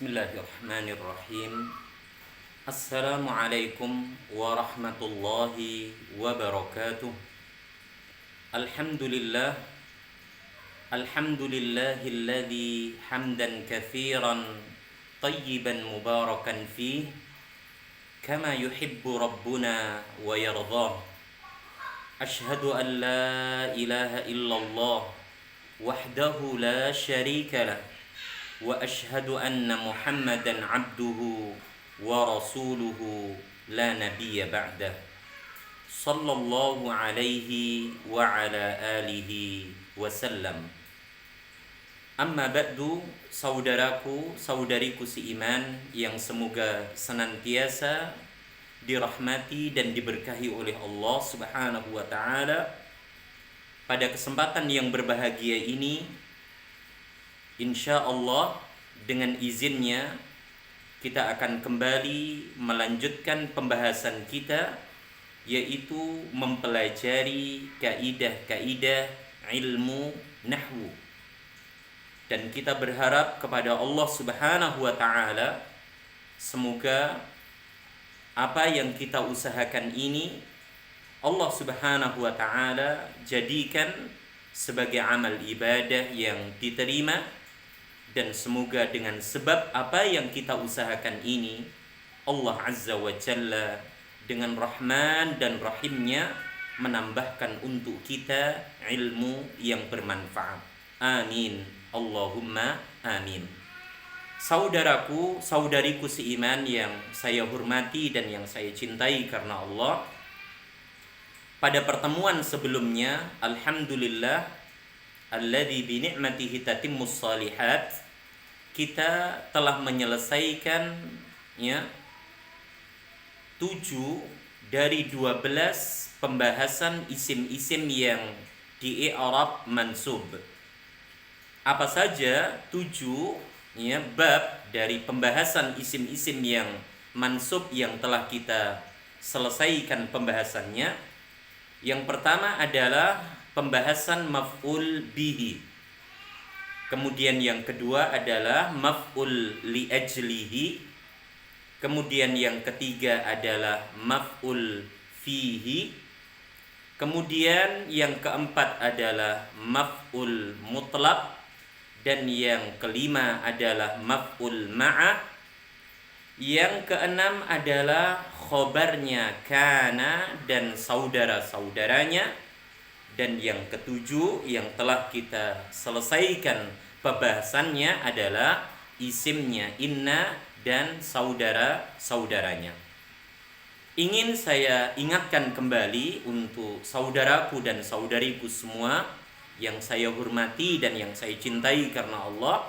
Bismillahirrahmanirrahim. Assalamualaikum warahmatullahi wabarakatuh. Alhamdulillah. Alhamdulillahilladzi hamdan katsiran tayyiban mubarakan fih kama yuhibbu rabbuna wa yardah. Ashhadu an la ilaha illallah wahdahu la syarika lah. Wa ashhadu anna Muhammadan abduhu wa rasuluhu la nabiyya ba'dah. Sallallahu alaihi wa ala alihi wasallam. Amma ba'du, saudaraku, saudariku seiman yang semoga senantiasa dirahmati dan diberkahi oleh Allah Subhanahu wa taala. Pada kesempatan yang berbahagia ini, insya Allah dengan izinnya kita akan kembali melanjutkan pembahasan kita, yaitu mempelajari kaidah-kaidah ilmu nahwu. Dan kita berharap kepada Allah Subhanahu wa taala semoga apa yang kita usahakan ini Allah Subhanahu wa taala jadikan sebagai amal ibadah yang diterima. Dan semoga dengan sebab apa yang kita usahakan ini, Allah Azza wa Jalla dengan Rahman dan Rahimnya menambahkan untuk kita ilmu yang bermanfaat. Amin. Allahumma amin. Saudaraku, saudariku seiman yang saya hormati dan yang saya cintai karena Allah, pada pertemuan sebelumnya, alhamdulillah, alladzi bi ni'matihi tatimmus shalihat, kita telah menyelesaikan 7 dari 12 pembahasan isim-isim yang di i'rab mansub. Apa saja 7 bab dari pembahasan isim-isim yang mansub yang telah kita selesaikan pembahasannya. Yang pertama adalah pembahasan maf'ul bihi. Kemudian yang kedua adalah maf'ul li ajlihi. Kemudian yang ketiga adalah maf'ul fihi. Kemudian yang keempat adalah maf'ul mutlaq. Dan yang kelima adalah maf'ul ma'ah. Yang keenam adalah khobarnya kana dan saudara-saudaranya. Dan yang ketujuh yang telah kita selesaikan pembahasannya adalah isimnya inna dan saudara-saudaranya. Ingin saya ingatkan kembali untuk saudaraku dan saudariku semua yang saya hormati dan yang saya cintai karena Allah,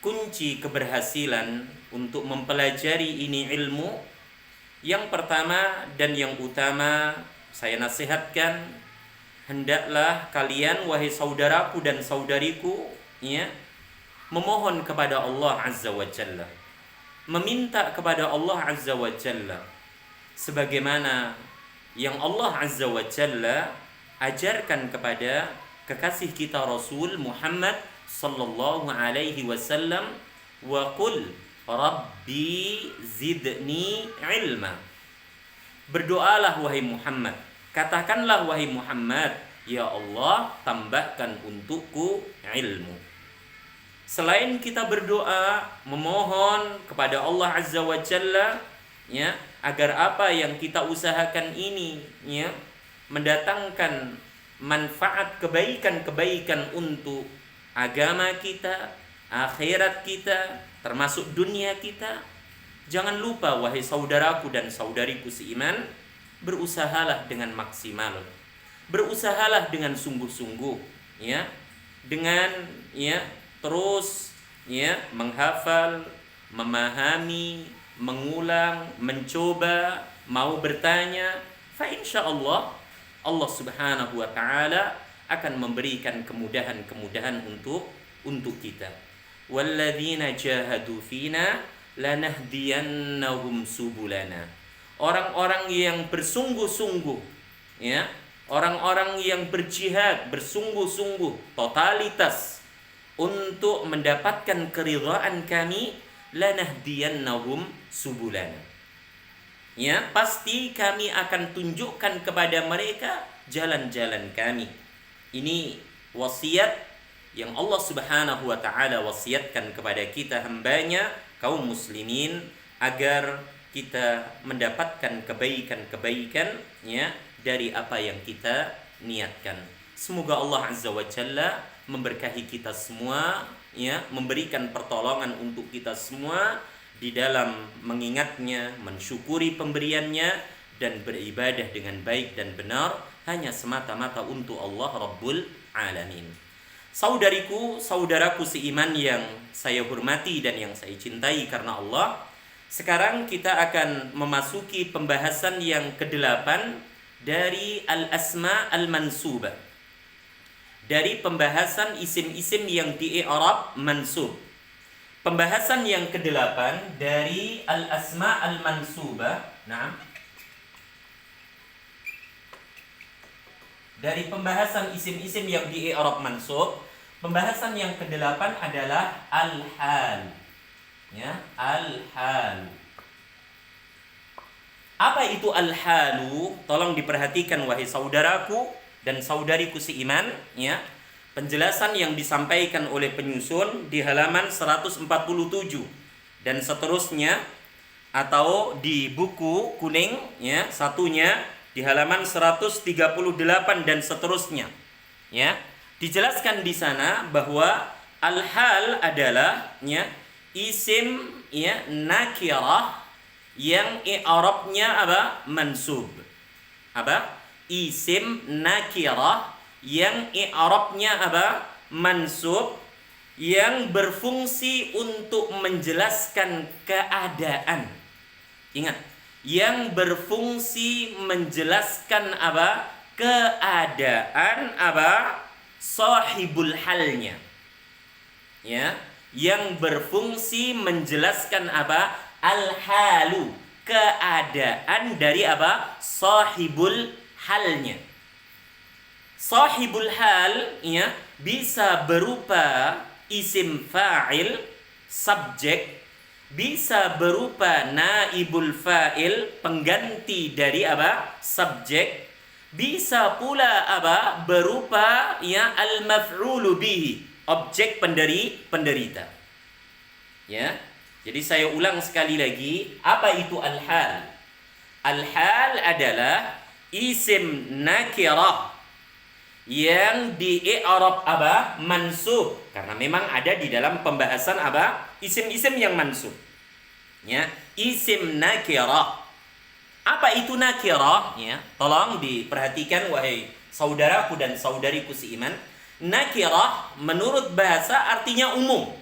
kunci keberhasilan untuk mempelajari ini ilmu, yang pertama dan yang utama saya nasihatkan, hendaklah kalian wahai saudaraku dan saudariku memohon kepada Allah Azza wa Jalla, meminta kepada Allah Azza wa Jalla sebagaimana yang Allah Azza wa Jalla ajarkan kepada kekasih kita Rasul Muhammad sallallahu alaihi wasallam, wa qul rabbi zidni ilma. Berdoalah wahai Muhammad, katakanlah wahai Muhammad, ya Allah tambahkan untukku ilmu. Selain kita berdoa memohon kepada Allah Azza wa Jalla agar apa yang kita usahakan ini mendatangkan manfaat kebaikan-kebaikan untuk agama kita, akhirat kita, termasuk dunia kita. Jangan lupa wahai saudaraku dan saudariku seiman, berusahalah dengan maksimal, berusahalah dengan sungguh-sungguh, dengan terus menghafal, memahami, mengulang, mencoba, mau bertanya. Fa insyaallah Allah Subhanahu wa taala akan memberikan kemudahan-kemudahan untuk kita. Walladzina jahadu fina lanahdiyannahum subulana. Orang-orang yang bersungguh-sungguh, orang-orang yang berjihad, bersungguh-sungguh, totalitas untuk mendapatkan keridhaan kami, lanahdiyannahum subulana. Ya, pasti kami akan tunjukkan kepada mereka jalan-jalan kami. Ini wasiat yang Allah Subhanahu wa taala wasiatkan kepada kita hambanya kaum muslimin agar kita mendapatkan kebaikan-kebaikan ya dari apa yang kita niatkan. Semoga Allah Azza wa Jalla memberkahi kita semua ya, memberikan pertolongan untuk kita semua di dalam mengingatnya, mensyukuri pemberiannya dan beribadah dengan baik dan benar hanya semata-mata untuk Allah Rabbul Alamin. Saudariku, saudaraku seiman yang saya hormati dan yang saya cintai karena Allah, sekarang kita akan memasuki pembahasan yang ke-8 dari Al-Asma Al-Mansubah. Dari pembahasan isim-isim yang di-i'rab mansub. Pembahasan yang ke-8 dari Al-Asma Al-Mansubah. Nah, dari pembahasan isim-isim yang di-i'rab mansub, pembahasan yang ke-8 adalah al-hal. Ya, al-hal. Apa itu al-halu? Tolong diperhatikan wahai saudaraku dan saudariku seiman, ya. Penjelasan yang disampaikan oleh penyusun di halaman 147 dan seterusnya, atau di buku kuning ya, satunya di halaman 138 dan seterusnya. Ya, dijelaskan di sana bahwa al-hal adalah ya isim ya nakirah yang i'rabnya apa? Mansub. Apa? Isim nakirah yang i'rabnya apa? Mansub, yang berfungsi untuk menjelaskan keadaan. Ingat, yang berfungsi menjelaskan apa? Keadaan apa? Sahibul halnya. Ya, yang berfungsi menjelaskan apa? Al-halu, keadaan dari apa? Sahibul halnya. Sahibul hal ya bisa berupa isim fa'il, subjek, bisa berupa naibul fa'il, pengganti dari apa? Subjek, bisa pula apa? Berupa ya al-maf'ulu bihi, objek penderita. Ya. Jadi saya ulang sekali lagi, apa itu al-hal? Al-hal adalah isim nakirah yang di-i'rab apa? Mansub. Karena memang ada di dalam pembahasan apa? Isim-isim yang mansub. Ya, isim nakirah. Apa itu nakirah? Ya, tolong diperhatikan wahai saudaraku dan saudariku seiman. Nakirah menurut bahasa artinya umum.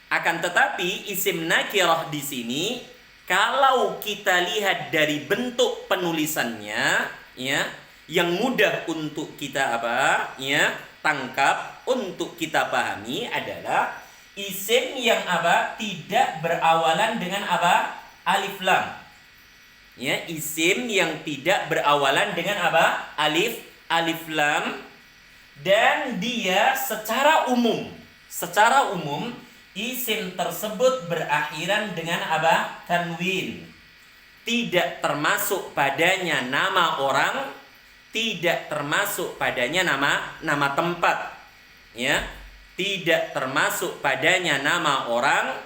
Akan tetapi isim nakirah di sini kalau kita lihat dari bentuk penulisannya ya, yang mudah untuk kita apa? Ya, tangkap, untuk kita pahami adalah isim yang apa? Tidak berawalan dengan apa? Alif lam. Ya, isim yang tidak berawalan dengan apa? Alif lam, dan dia secara umum isim tersebut berakhiran dengan apa? Tanwin. Tidak termasuk padanya nama orang, tidak termasuk padanya nama tempat. Ya, tidak termasuk padanya nama orang,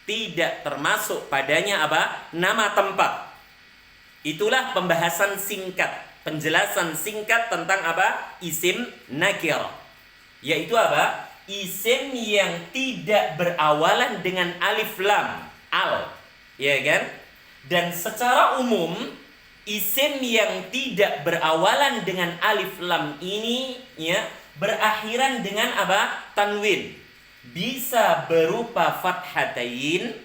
tidak termasuk padanya apa? Nama tempat. Itulah pembahasan singkat, penjelasan singkat tentang apa? Isim nakirah. Yaitu apa? Isim yang tidak berawalan dengan alif lam, al, ya kan? Dan secara umum isim yang tidak berawalan dengan alif lam ini ya berakhiran dengan apa? Tanwin. Bisa berupa fathatain,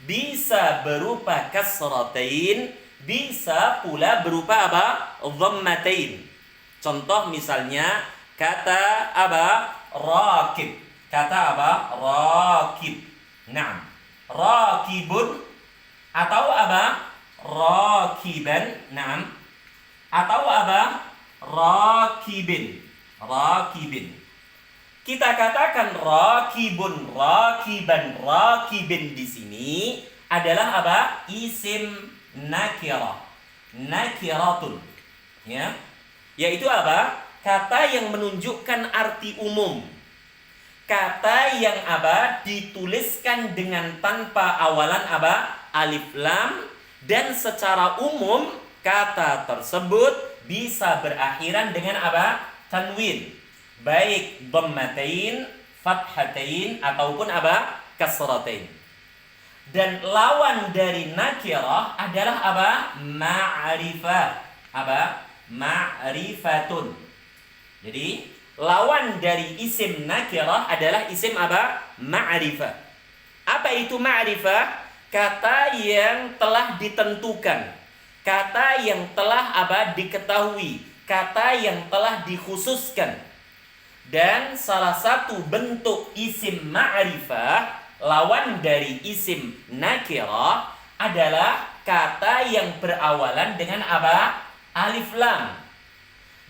bisa berupa kasratain, bisa pula berupa apa? Dhammatain. Contoh misalnya kata apa? Rakib. Kata apa? Rakib. Naam. Rakibun atau apa? Rakiban. Naam. Atau apa? Rakibin. Rakibin. Kita katakan rakibun, rakiban, rakibin di sini adalah apa? Isim nakirah. Nakiratun. Ya. Yaitu apa? Kata yang menunjukkan arti umum. Kata yang apa? Dituliskan dengan tanpa awalan apa? Alif lam, dan secara umum kata tersebut bisa berakhiran dengan apa? Tanwin. Baik dhammatain, fathatain ataupun apa? Kasratain. Dan lawan dari nakirah adalah apa? Ma'rifah. Apa? Ma'rifatun. Jadi lawan dari isim nakirah adalah isim apa? Ma'rifah. Apa itu ma'rifah? Kata yang telah ditentukan, kata yang telah apa? Diketahui, kata yang telah dikhususkan. Dan salah satu bentuk isim ma'rifah, lawan dari isim nakirah, adalah kata yang berawalan dengan apa? Alif lam.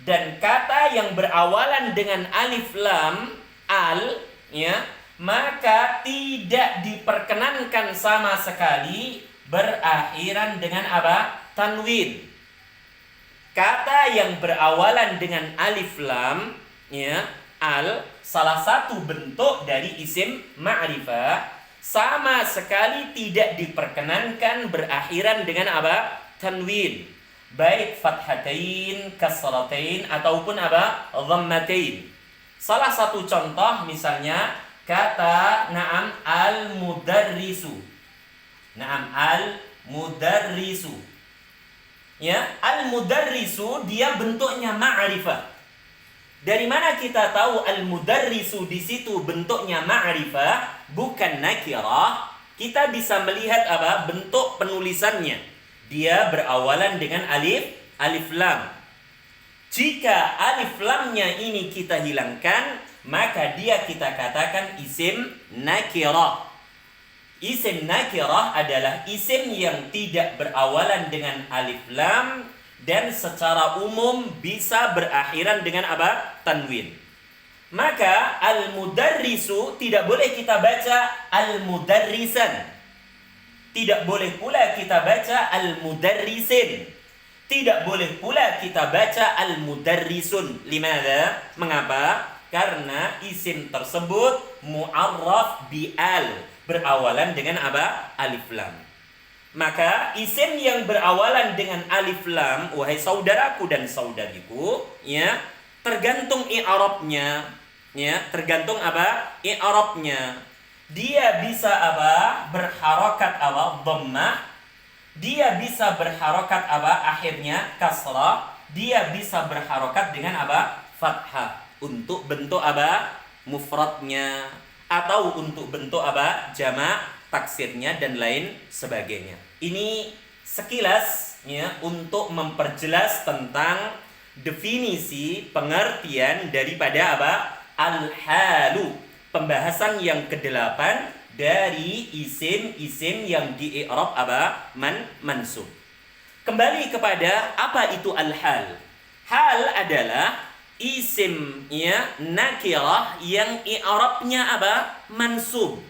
Dan kata yang berawalan dengan alif lam, al, ya, maka tidak diperkenankan sama sekali berakhiran dengan apa? Tanwin. Kata yang berawalan dengan alif lam, ya, al, salah satu bentuk dari isim ma'rifah, sama sekali tidak diperkenankan berakhiran dengan apa? Tanwin. Baik fathatain, kasratain ataupun apa? Dhammatain. Salah satu contoh misalnya kata na'am al-mudarrisu. Na'am al-mudarrisu. Ya, al-mudarrisu dia bentuknya ma'rifah. Dari mana kita tahu al-mudarrisu di situ bentuknya ma'rifah, bukan nakirah? Kita bisa melihat apa? Bentuk penulisannya. Dia berawalan dengan alif lam. Jika alif lamnya ini kita hilangkan, maka dia kita katakan isim nakirah. Isim nakirah adalah isim yang tidak berawalan dengan alif lam dan secara umum bisa berakhiran dengan apa? Tanwin. Maka al-mudarrisu tidak boleh kita baca al-mudarrisan. Tidak boleh pula kita baca al-mudarrisin. Tidak boleh pula kita baca al-mudarrisun. Limada? Mengapa? Karena isim tersebut mu'arraf bi-al, berawalan dengan apa? Alif lam. Maka isim yang berawalan dengan alif lam, wahai saudaraku dan saudariku, ya, tergantung i'rabnya, ya, tergantung apa? I'rabnya. Dia bisa apa? Berharokat apa? Dhammah. Dia bisa berharokat apa? Akhirnya kasrah. Dia bisa berharokat dengan apa? Fathah. Untuk bentuk apa? Mufradnya, atau untuk bentuk apa? Jamak taksirnya dan lain sebagainya. Ini sekilas ya untuk memperjelas tentang definisi pengertian daripada apa? Al-halu. Pembahasan yang ke-8 dari isim-isim yang di-i'rab apa? Mansub. Kembali kepada apa itu al-hal. Hal adalah isim ya nakirah yang i'rabnya apa? Mansub.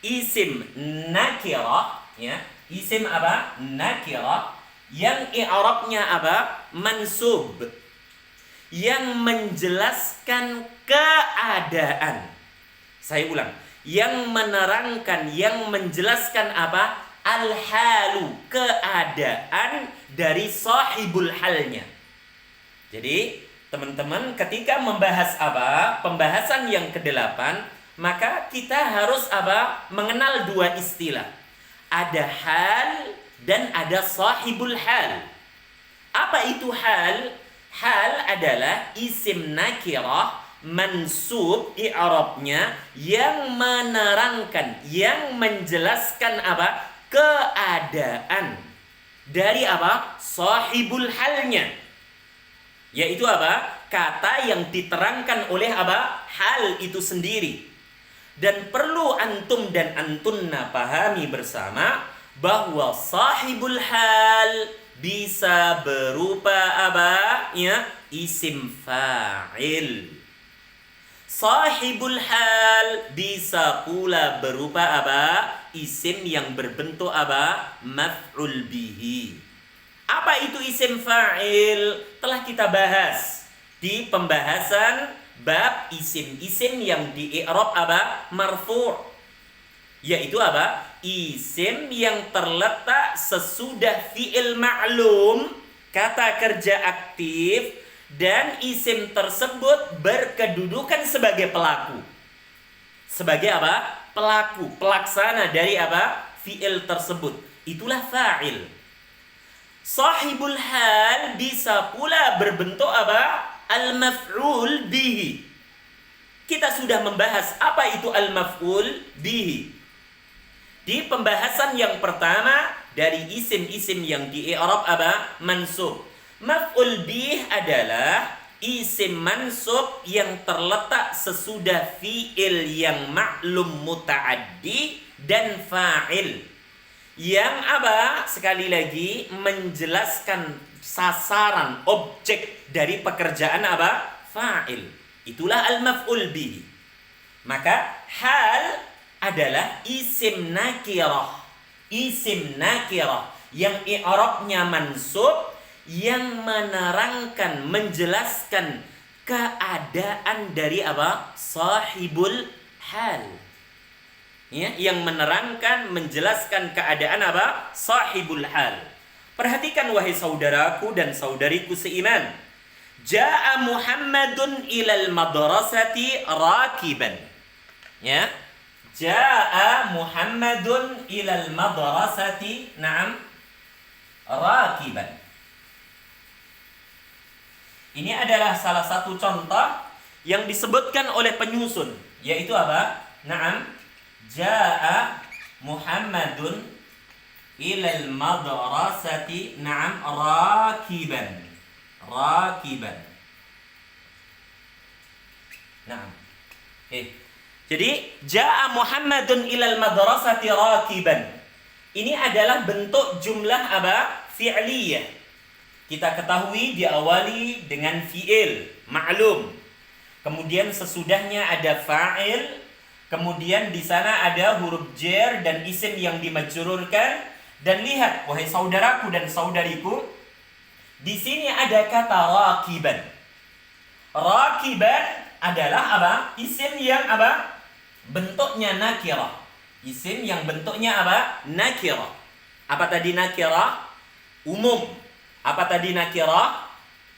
Isim nakirah ya, isim apa? Nakirah yang i'rabnya apa? Mansub, yang menjelaskan keadaan. Saya ulang, yang menerangkan, yang menjelaskan apa? Al-halu, keadaan dari sahibul halnya. Jadi teman-teman ketika membahas apa? Pembahasan yang ke-8, maka kita harus apa? Mengenal dua istilah. Ada hal dan ada sahibul hal. Apa itu hal? Hal adalah isim nakirah mansub i'rabnya yang menerangkan, yang menjelaskan apa? Keadaan dari apa? Sahibul halnya. Yaitu apa? Kata yang diterangkan oleh apa? Hal itu sendiri. Dan perlu antum dan antunna pahami bersama bahwa sahibul hal bisa berupa apa? Ya, isim fa'il. Sahibul hal bisa pula berupa apa? Isim yang berbentuk apa? Maf'ul bihi. Apa itu isim fa'il? Telah kita bahas di pembahasan bab isim-isim yang di i'rab apa? Marfu'. Yaitu apa? Isim yang terletak sesudah fi'il ma'lum, kata kerja aktif, dan isim tersebut berkedudukan sebagai pelaku. Sebagai apa? Pelaku, pelaksana dari apa? Fi'il tersebut. Itulah fa'il. Sahibul hal bisa pula berbentuk apa? Al-maf'ul bihi. Kita sudah membahas apa itu al-maf'ul bihi. Di pembahasan yang pertama dari isim-isim yang di i'rab apa? Mansub. Maf'ul bih adalah isim mansub yang terletak sesudah fi'il yang maklum muta'addi dan fa'il. Yang apa? Sekali lagi menjelaskan sasaran objek dari pekerjaan apa? Fa'il. Itulah al-maf'ul bih. Maka hal adalah isim nakirah. Isim nakirah yang i'rabnya mansub, yang menerangkan, menjelaskan keadaan dari apa? Sahibul hal. Ya, yang menerangkan, menjelaskan keadaan apa? Sahibul hal. Perhatikan wahai saudaraku dan saudariku seiman. Ja'a Muhammadun ilal madrasati rakiban. Ya. Ja'a Muhammadun ilal madrasati, na'am, rakiban. Ini adalah salah satu contoh yang disebutkan oleh penyusun, yaitu apa? Naam, jaa Muhammadun ilal madrasati, naam, rakiban. Rakiban. Naam. Jadi, jaa Muhammadun ilal madrasati rakiban. Ini adalah bentuk jumlah apa? Fi'liyah. Kita ketahui diawali dengan fi'il ma'lum. Kemudian sesudahnya ada fa'il. Kemudian di sana ada huruf jar dan isim yang dimajrurkan. Dan lihat wahai saudaraku dan saudariku, di sini ada kata rakiban. Rakiban adalah apa? Isim yang apa? Bentuknya nakirah. Isim yang bentuknya apa? Nakirah. Apa tadi nakirah? Umum. Apa tadi nakirah?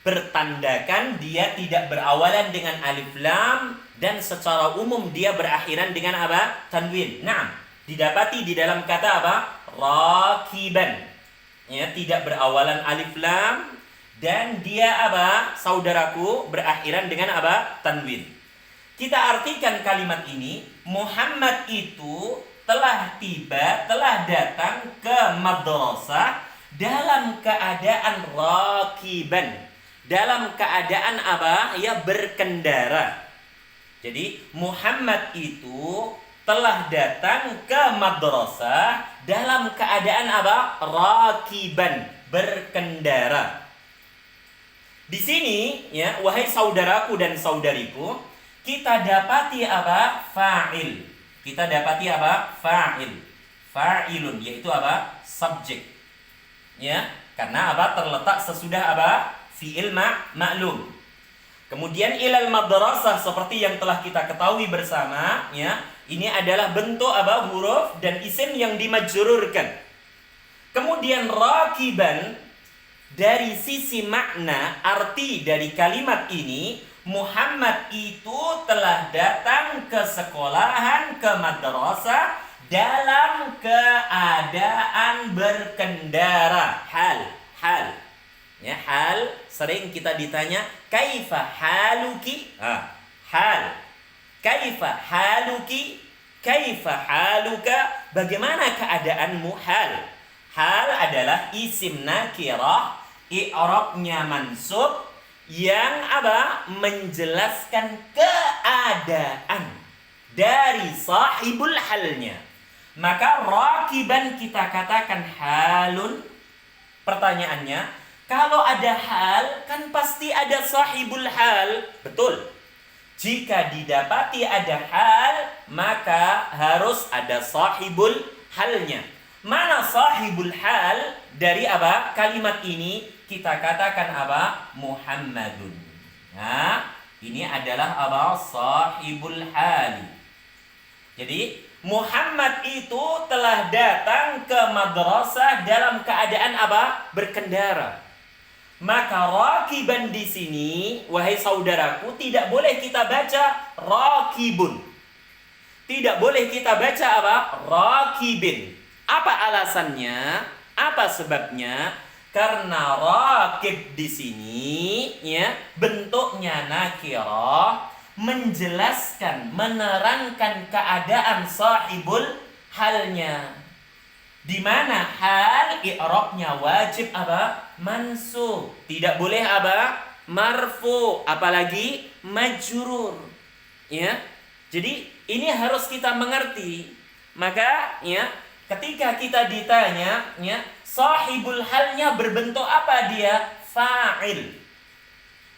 Bertandakan dia tidak berawalan dengan alif lam dan secara umum dia berakhiran dengan apa? Tanwin. Naam, didapati di dalam kata apa? Rakiban. Ya, tidak berawalan alif lam dan dia apa? Saudaraku, berakhiran dengan apa? Tanwin. Kita artikan kalimat ini, Muhammad itu telah tiba, telah datang ke madrasah dalam keadaan rakiban, dalam keadaan apa? Ya, berkendara. Jadi Muhammad itu telah datang ke madrasah dalam keadaan apa? Rakiban, berkendara. Di sini ya, wahai saudaraku dan saudariku, kita dapati apa? Fa'il. Kita dapati apa? Fa'il. Fa'ilun, yaitu apa? Subjek. Ya, karena apa? Terletak sesudah apa? Fi'il ma'lum. Kemudian ilal madrasah seperti yang telah kita ketahui bersama, ya. Ini adalah bentuk apa? Huruf dan isim yang dimajrurkan. Kemudian rakiban, dari sisi makna, arti dari kalimat ini, Muhammad itu telah datang ke sekolahan, ke madrasah dalam keadaan berkendara. Hal. Ya, hal sering kita ditanya, kaifa haluki? Hal. Kaifa haluki? Kaifa haluka? Bagaimana keadaanmu? Hal. Hal adalah isim nakirah, i'rabnya mansub, yang apa? Menjelaskan keadaan dari sahibul halnya. Maka rakiban kita katakan halun. Pertanyaannya, kalau ada hal kan pasti ada sahibul hal. Betul. Jika didapati ada hal, maka harus ada sahibul halnya. Mana sahibul hal dari apa? Kalimat ini kita katakan apa? Muhammadun. Nah, ini adalah apa? Sahibul hali. Jadi Muhammad itu telah datang ke madrasah dalam keadaan apa? Berkendara. Maka rakiban di sini, wahai saudaraku, tidak boleh kita baca rakibun. Tidak boleh kita baca apa? Rakibin. Apa alasannya? Apa sebabnya? Karena rakib di sini ya, bentuknya nakirah, menjelaskan, menerangkan keadaan sahibul halnya. Di mana hal i'rabnya wajib apa? Mansub. Tidak boleh apa? Marfu, apalagi majrur. Ya. Jadi ini harus kita mengerti. Maka ya, ketika kita ditanya ya, sahibul halnya berbentuk apa dia? Fa'il.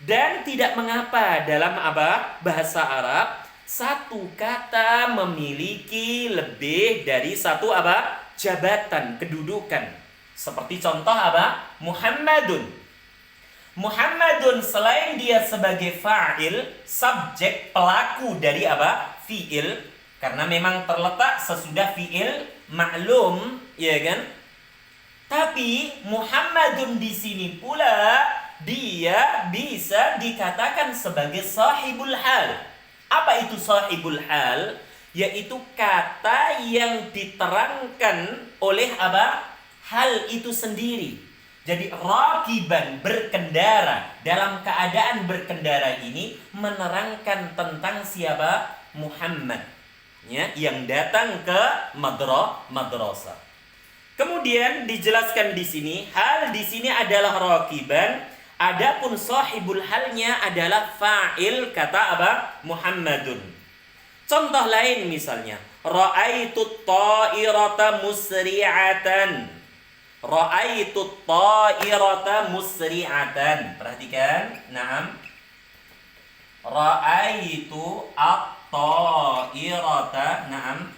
Dan tidak mengapa dalam apa? Bahasa Arab satu kata memiliki lebih dari satu apa? Jabatan, kedudukan. Seperti contoh apa? Muhammadun. Muhammadun selain dia sebagai fa'il, subjek, pelaku dari apa? Fi'il, karena memang terletak sesudah fi'il maklum, ya kan? Tapi Muhammadun di sini pula dia bisa dikatakan sebagai sahibul hal. Apa itu sahibul hal? Yaitu kata yang diterangkan oleh apa? Hal itu sendiri. Jadi rakiban, berkendara, dalam keadaan berkendara ini menerangkan tentang siapa? Muhammad ya, yang datang ke madrasah. Kemudian dijelaskan di sini, hal di sini adalah rakiban, adapun sahibul halnya adalah fa'il kata apa? Muhammadun. Contoh lain misalnya, ra'aitut ta'irata musri'atan. Ra'aitut ta'irata musri'atan. Perhatikan, na'am. Ra'aitu at-ta'irata, na'am,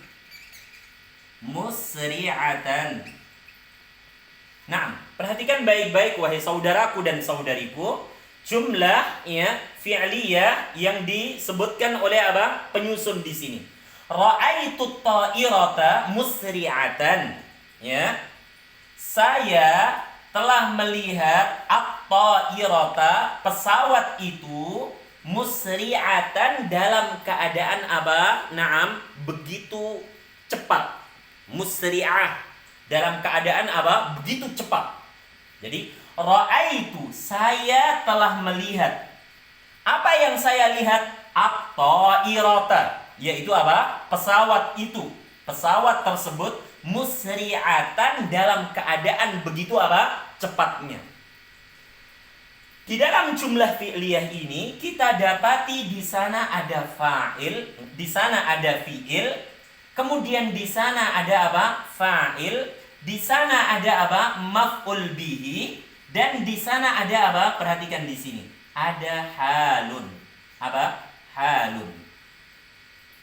musri'atan. Na'am, perhatikan baik-baik wahai saudaraku dan saudariku. Jumlah ya fi'liyah yang disebutkan oleh apa? Penyusun di sini. Ra'aitu ta'irata musri'atan. Ya. Saya telah melihat at-ta'irata, pesawat itu, musri'atan, dalam keadaan apa? Naam, begitu cepat. Musri'ah, dalam keadaan apa? Begitu cepat. Jadi ra'aitu, saya telah melihat. Apa yang saya lihat? At-ta'irata, yaitu apa? Pesawat itu. Pesawat tersebut musri'atan, dalam keadaan begitu apa? Cepatnya. Di dalam jumlah fi'liyah ini kita dapati di sana ada fa'il, di sana ada fi'il, kemudian di sana ada apa? Fa'il, di sana ada apa? Maf'ul bihi. Dan di sana ada apa? Perhatikan di sini. Ada halun. Apa? Halun.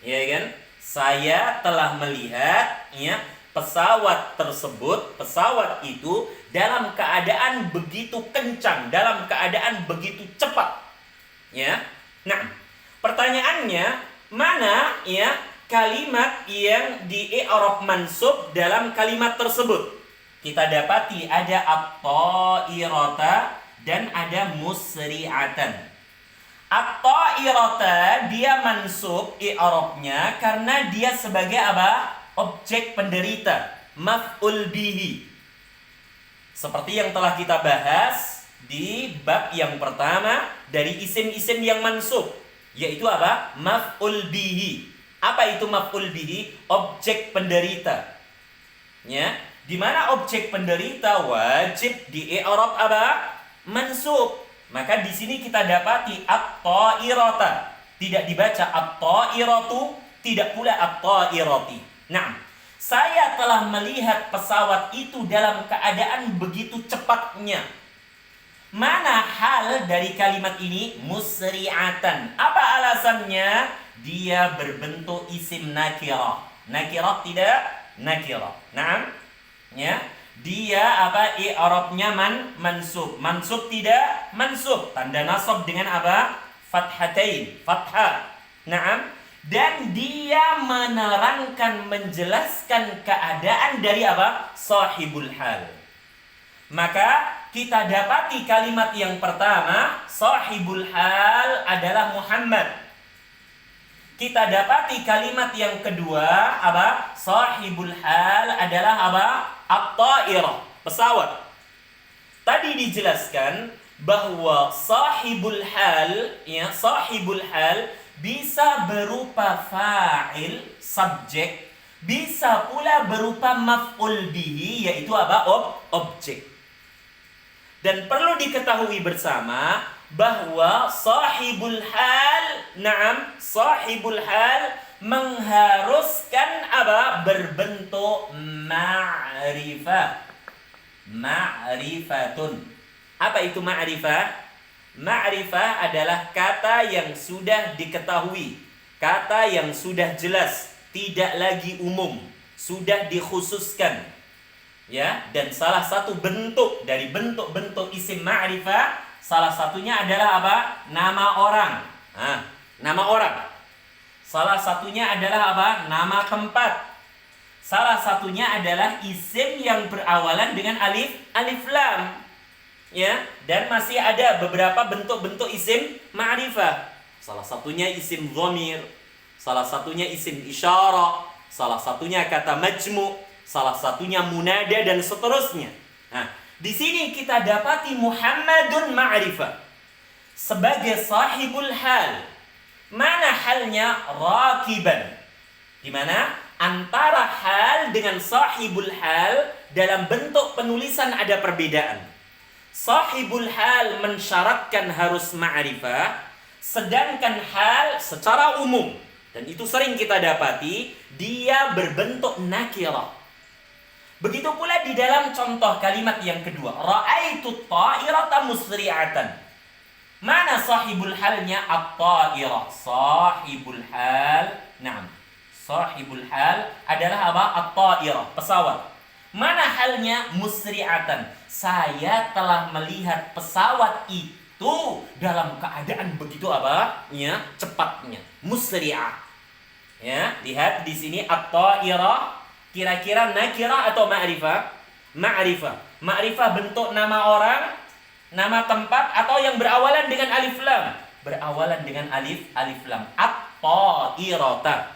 Ya kan? Saya telah melihat ya, pesawat tersebut, pesawat itu dalam keadaan begitu kencang, dalam keadaan begitu cepat. Ya. Nah, pertanyaannya, mana ya kalimat yang di i'rab mansub dalam kalimat tersebut? Kita dapati ada at-ta'irata dan ada musri'atan. At-ta'irata dia mansub i'rabnya karena dia sebagai apa? Objek penderita, maf'ul bihi. Seperti yang telah kita bahas di bab yang pertama dari isim-isim yang mansub, yaitu apa? Maf'ul bihi. Apa itu maf'ul bihi? Objek penderita. Ya. Di mana objek penderita wajib di i'rab apa? Mansub. Maka di sini kita dapati at-ta'irata. Tidak dibaca at-ta'iratu, tidak pula at-ta'irati. Nah, saya telah melihat pesawat itu dalam keadaan begitu cepatnya. Mana hal dari kalimat ini? Musri'atan. Apa alasannya? Dia berbentuk isim nakirah. Nakirah tidak? Nakirah. Naam? Ya. Dia apa? I'rabnya mansub. Mansub tidak? Mansub. Tanda nasab dengan apa? Fathatain. Fathah. Naam? Dan dia menerangkan, menjelaskan keadaan dari apa? Sahibul hal. Maka kita dapati kalimat yang pertama, sahibul hal adalah Muhammad. Kita dapati kalimat yang kedua, apa? Sahibul hal adalah apa? At-ta'irah, pesawat. Tadi dijelaskan bahwa sahibul hal, ya, sahibul hal bisa berupa fa'il, subjek, bisa pula berupa maf'ul bihi, yaitu apa? Objek. Dan perlu diketahui bersama bahwa sahibul hal, na'am, sahibul hal mengharuskan apa? Berbentuk ma'rifah. Ma'rifatun. Apa itu ma'rifah? Ma'rifah adalah kata yang sudah diketahui, kata yang sudah jelas, tidak lagi umum, sudah dikhususkan. Ya, dan salah satu bentuk dari bentuk-bentuk isim ma'rifah, salah satunya adalah apa? Nama orang. Nama orang. Salah satunya adalah apa? Nama tempat. Salah satunya adalah isim yang berawalan dengan alif lam. Ya, dan masih ada beberapa bentuk-bentuk isim ma'rifah. Salah satunya isim dhamir, salah satunya isim isyarah, salah satunya kata majmu', salah satunya munada, dan seterusnya. Nah, di sini kita dapati Muhammadun ma'rifah sebagai sahibul hal. Mana halnya? Rakiban. Di mana antara hal dengan sahibul hal dalam bentuk penulisan ada perbedaan. Sahibul hal mensyaratkan harus ma'rifah, sedangkan hal secara umum, dan itu sering kita dapati, dia berbentuk nakirah. Begitu pula di dalam contoh kalimat yang kedua, ra'aitu ta'irata musri'atan. Mana sahibul halnya? At-ta'irah. Sahibul hal, na'am, sahibul hal adalah apa? At-ta'irah, pesawat. Mana halnya? Musri'atan. Saya telah melihat pesawat itu dalam keadaan begitu apa? Ya, cepatnya. Musri'ah. Ya, lihat di sini at-ta'irah. Kira-kira nakirah atau ma'rifah? Ma'rifah. Ma'rifah bentuk nama orang, nama tempat, atau yang berawalan dengan alif lam? Berawalan dengan alif lam. At-ta'irata.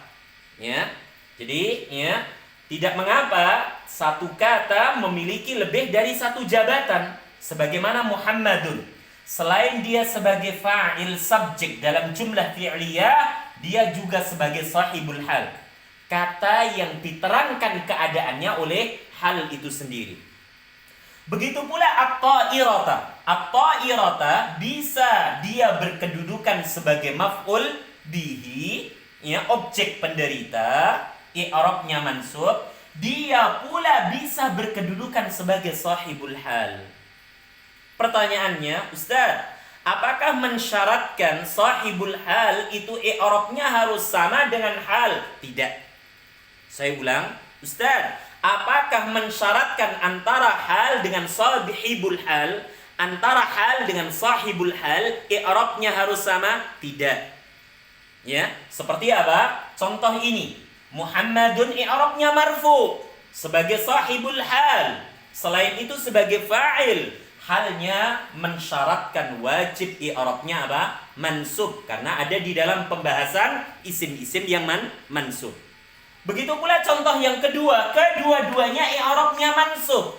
Ya. Jadi, ya, tidak mengapa satu kata memiliki lebih dari satu jabatan. Sebagaimana Muhammadun, selain dia sebagai fa'il subjek dalam jumlah fi'liyah, dia juga sebagai sahibul hal. Kata yang diterangkan keadaannya oleh hal itu sendiri. Begitu pula at-ta'irata. At-ta'irata bisa dia berkedudukan sebagai maf'ul bihi, ya, objek penderita, i'rabnya mansub. Dia pula bisa berkedudukan sebagai sahibul hal. Pertanyaannya, Ustaz, apakah mensyaratkan sahibul hal itu i'rabnya harus sama dengan hal? Tidak. Saya ulang, Ustaz, apakah mensyaratkan antara hal dengan sahibul hal, antara hal dengan sahibul hal, i'rabnya harus sama? Tidak. Ya, seperti apa? Contoh ini, Muhammadun i'rabnya marfu sebagai sahibul hal. Selain itu sebagai fa'il, halnya mensyaratkan wajib i'rabnya apa? Mansub, karena ada di dalam pembahasan isim-isim yang mansub. Begitu pula contoh yang kedua, kedua-duanya i'rabnya mansub.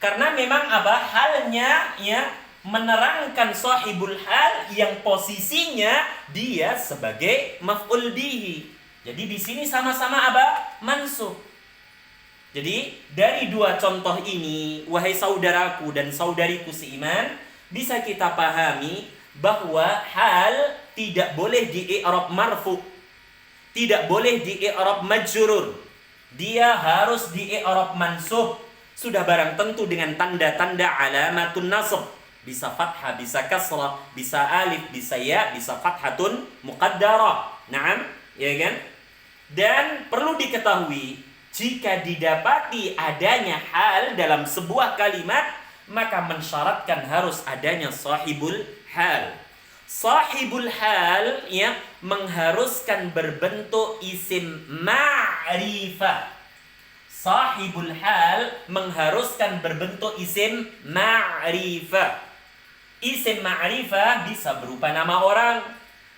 Karena memang apa? Halnya, ya, menerangkan sahibul hal yang posisinya dia sebagai maf'ul bihi. Jadi di sini sama-sama apa? Mansub. Jadi dari dua contoh ini, wahai saudaraku dan saudariku seiman, bisa kita pahami bahwa hal tidak boleh di i'rab marfu, tidak boleh di i'rab majrur. Dia harus di i'rab mansub. Sudah barang tentu dengan tanda-tanda alamatun nasab. Bisa fathah, bisa kasrah, bisa alif, bisa ya, bisa fathatun muqaddarah. Naam, ya kan? Dan perlu diketahui, jika didapati adanya hal dalam sebuah kalimat, maka mensyaratkan harus adanya sahibul hal. Sahibul hal ya mengharuskan berbentuk isim ma'rifah. Sahibul hal mengharuskan berbentuk isim ma'rifah. Isim ma'rifah bisa berupa nama orang,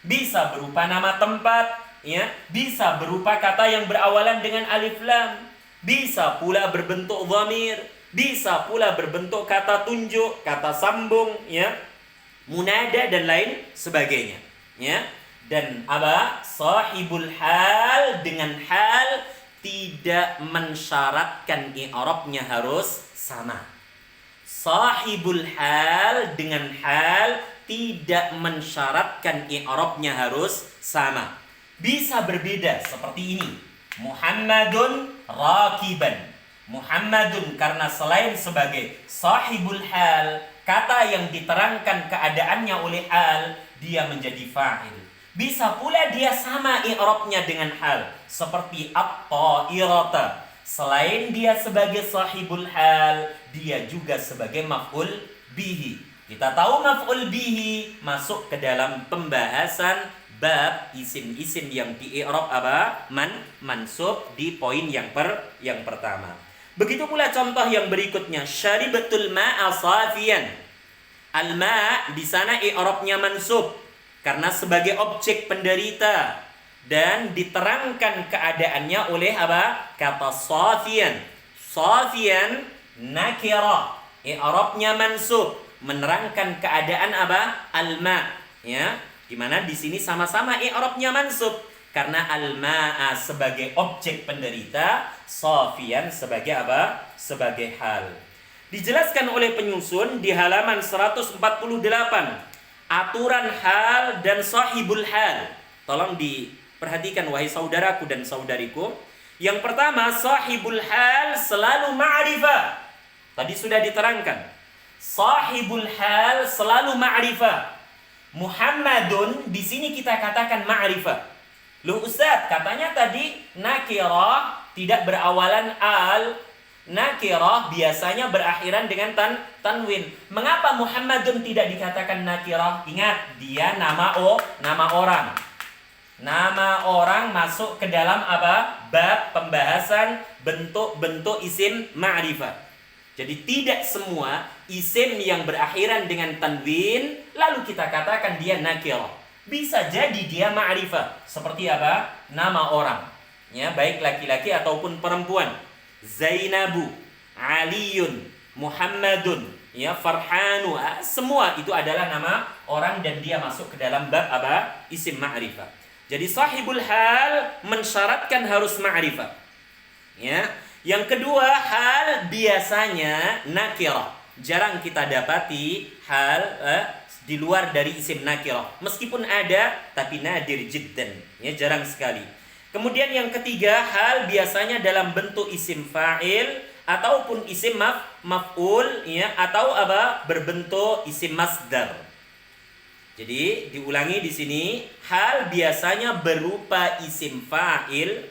bisa berupa nama tempat, ya, bisa berupa kata yang berawalan dengan alif lam, bisa pula berbentuk dhamir, bisa pula berbentuk kata tunjuk, kata sambung, ya, munada dan lain sebagainya, ya. Dan apa? Sahibul hal dengan hal tidak mensyaratkan i'rabnya harus sama. Sahibul hal dengan hal tidak mensyaratkan i'rabnya harus sama. Bisa berbeda seperti ini. Muhammadun rakiban. Muhammadun karena selain sebagai sahibul hal, kata yang diterangkan keadaannya oleh hal, dia menjadi fa'il. Bisa pula dia sama i'rabnya dengan hal, seperti at-ta'irata. Selain dia sebagai sahibul hal, dia juga sebagai maf'ul bihi. Kita tahu maf'ul bihi masuk ke dalam pembahasan bab isim-isim yang di-i'rab apa? Mansub di poin yang pertama. Begitu pula contoh yang berikutnya, syaribatul ma'a safiyan. Al-ma' di sana i'rabnya mansub karena sebagai objek penderita. Dan diterangkan keadaannya oleh apa? Kata safiyan. Safiyan nakira. I'rabnya mansub, menerangkan keadaan apa? Al-ma, ya. Di mana di sini sama-sama i'rabnya mansub karena al-ma'a sebagai objek penderita, safiyan sebagai apa? Sebagai hal. Dijelaskan oleh penyusun di halaman 148. Aturan hal dan sahibul hal. Tolong perhatikan wahai saudaraku dan saudariku. Yang pertama, sahibul hal selalu ma'rifah. Tadi sudah diterangkan. Sahibul hal selalu ma'rifah. Muhammadun di sini kita katakan ma'rifah. Loh Ustaz, katanya tadi nakirah tidak berawalan al. Nakirah biasanya berakhiran dengan tanwin. Mengapa Muhammadun tidak dikatakan nakirah? Ingat, dia nama orang. Nama orang masuk ke dalam apa? Bab pembahasan bentuk-bentuk isim ma'rifah. Jadi tidak semua isim yang berakhiran dengan tanwin lalu kita katakan dia nakirah. Bisa jadi dia ma'rifah. Seperti apa? Nama orang. Ya, baik laki-laki ataupun perempuan. Zainabu, Aliyun, Muhammadun, ya, Farhanu, semua itu adalah nama orang dan dia masuk ke dalam bab apa? Isim ma'rifah. Jadi sahibul hal mensyaratkan harus ma'rifah. Ya. Yang kedua, hal biasanya nakirah. Jarang kita dapati hal di luar dari isim nakirah. Meskipun ada, tapi nadir jiddan. Ya, jarang sekali. Kemudian yang ketiga, hal biasanya dalam bentuk isim fa'il ataupun isim maf'ul, ya, atau apa? Berbentuk isim masdar. Jadi diulangi di sini, hal biasanya berupa isim fa'il,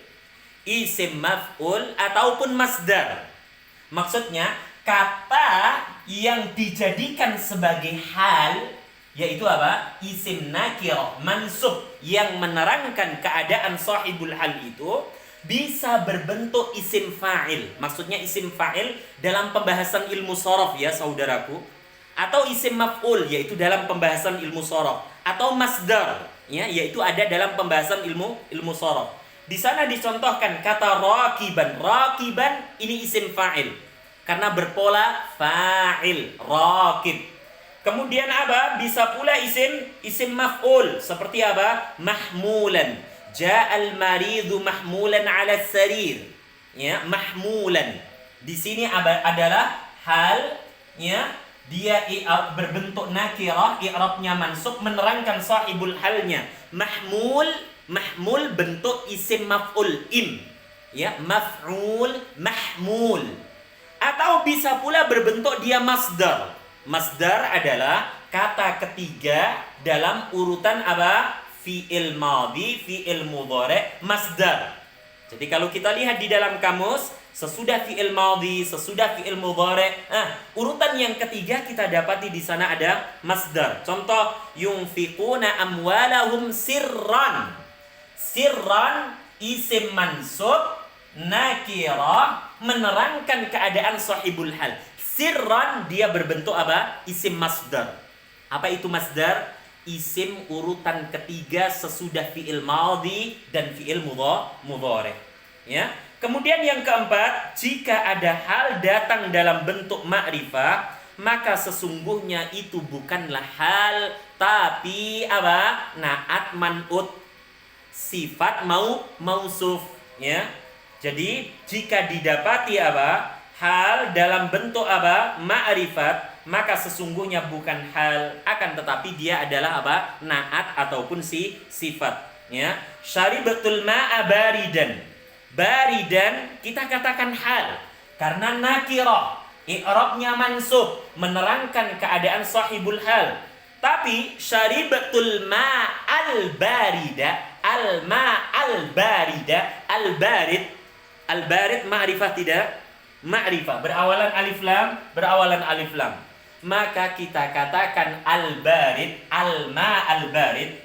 isim maf'ul ataupun masdar. Maksudnya kata yang dijadikan sebagai hal yaitu apa? Isim nakirah mansub yang menerangkan keadaan sahibul hal itu bisa berbentuk isim fa'il. Maksudnya isim fa'il dalam pembahasan ilmu shorof ya saudaraku. Atau isim maf'ul yaitu dalam pembahasan ilmu shorof, atau masdar ya yaitu ada dalam pembahasan ilmu shorof. Di sana dicontohkan kata rakiban. Rakiban ini isim fa'il karena berpola fa'il, rakib. Kemudian apa? Bisa pula isim maf'ul seperti apa? Mahmulan. Ja'al maridu mahmulan 'ala sarir. Ya, mahmulan. Di sini adalah hal ya. Dia berbentuk nakirah, i'rabnya mansub, menerangkan sahibul halnya. Mahmul bentuk isim maf'ul ya, maf'ul mahmul. Atau bisa pula berbentuk dia masdar. Masdar adalah kata ketiga dalam urutan apa? Fi'il madhi, fi'il mudhari', masdar. Jadi kalau kita lihat di dalam kamus, sesudah fi'il madhi, sesudah fi'il mudhari', urutan yang ketiga kita dapati di sana ada masdar. Contoh, yunfiquna amwalahum sirran. Sirran isim mansub nakirah menerangkan keadaan sahibul hal. Sirran dia berbentuk apa? Isim masdar. Apa itu masdar? Isim urutan ketiga sesudah fi'il madhi dan fi'il mudhari'. Ya. Kemudian yang keempat, jika ada hal datang dalam bentuk ma'rifah, maka sesungguhnya itu bukanlah hal tapi apa? Na'at man'ut, sifat mausuf, ya. Jadi jika didapati apa? Hal dalam bentuk apa? Ma'rifat, maka sesungguhnya bukan hal, akan tetapi dia adalah apa? Na'at ataupun sifat, ya. Syaribatul ma'a baridan. Baridan kita katakan hal karena nakirah, i'rabnya mansub, menerangkan keadaan sahibul hal. Tapi syaribatul ma'al barida, al ma'al barida, al barid ma'rifah tidak? Ma'rifah berawalan alif lam, maka kita katakan al-barid, al-ma al-barid,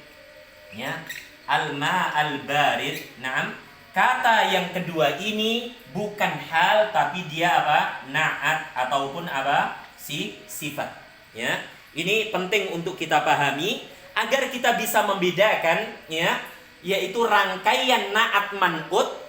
ya, al-ma al-barid. Naam, kata yang kedua ini bukan hal tapi dia apa? Na'at ataupun apa? Sifat, ya. Ini penting untuk kita pahami agar kita bisa membedakan, ya, yaitu rangkaian na'at man'ut,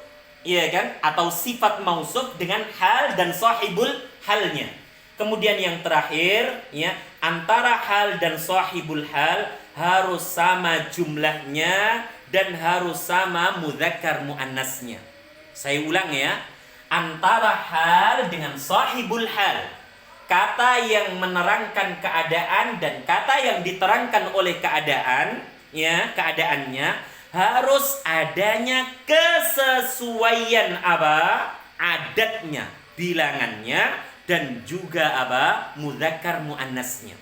iya kan, atau sifat mausuf dengan hal dan sahibul halnya. Kemudian yang terakhir, ya, antara hal dan sahibul hal harus sama jumlahnya dan harus sama mudzakkar muannasnya. Saya ulang ya, antara hal dengan sahibul hal, kata yang menerangkan keadaan dan kata yang diterangkan oleh keadaan, ya, keadaannya harus adanya kesesuaian apa? Adatnya, bilangannya, dan juga apa? Mudzakkar muannasnya.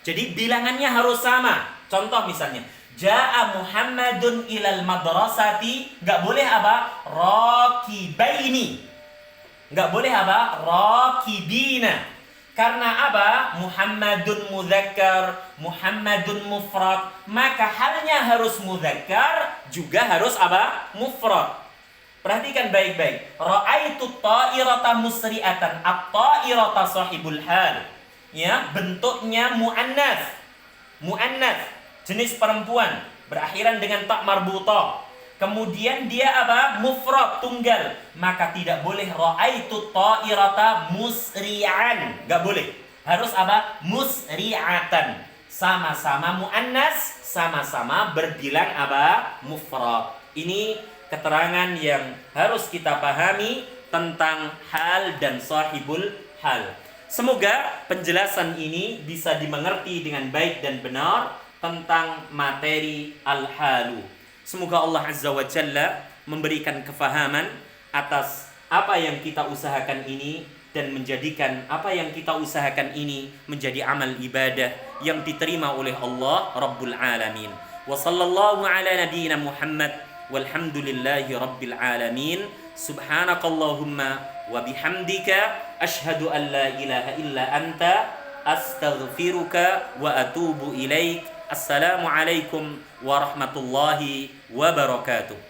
Jadi bilangannya harus sama. Contoh misalnya, Ja'a Muhammadun ilal madrasati, nggak boleh apa? Rakibaini. Nggak boleh apa? Rakibina. Karena apa? Muhammadun mudzakkar, Muhammadun mufrad, maka halnya harus mudzakkar, juga harus apa? Mufrad. Perhatikan baik-baik. Ra'aitu ta'irata musri'atan. At-ta'irata sahibul hal. Ya, bentuknya muannats. Muannats, jenis perempuan, berakhiran dengan tak marbutah. Kemudian dia apa? Mufrad, tunggal. Maka tidak boleh ra'aitu ta'irata musri'an. Enggak boleh. Harus apa? Musri'atan. Sama-sama muannas, sama-sama berbilang apa? Mufrad. Ini keterangan yang harus kita pahami tentang hal dan sahibul hal. Semoga penjelasan ini bisa dimengerti dengan baik dan benar tentang materi al-halu. Semoga Allah Azza wa Jalla memberikan kefahaman atas apa yang kita usahakan ini dan menjadikan apa yang kita usahakan ini menjadi amal ibadah yang diterima oleh Allah Rabbul Alamin. Wa sallallahu ala nabiyyina Muhammad walhamdulillahi rabbil alamin. Subhanakallahumma wa bihamdika asyhadu an la ilaha illa anta astaghfiruka wa atubu ilaik. Assalamualaikum warahmatullahi wabarakatuh.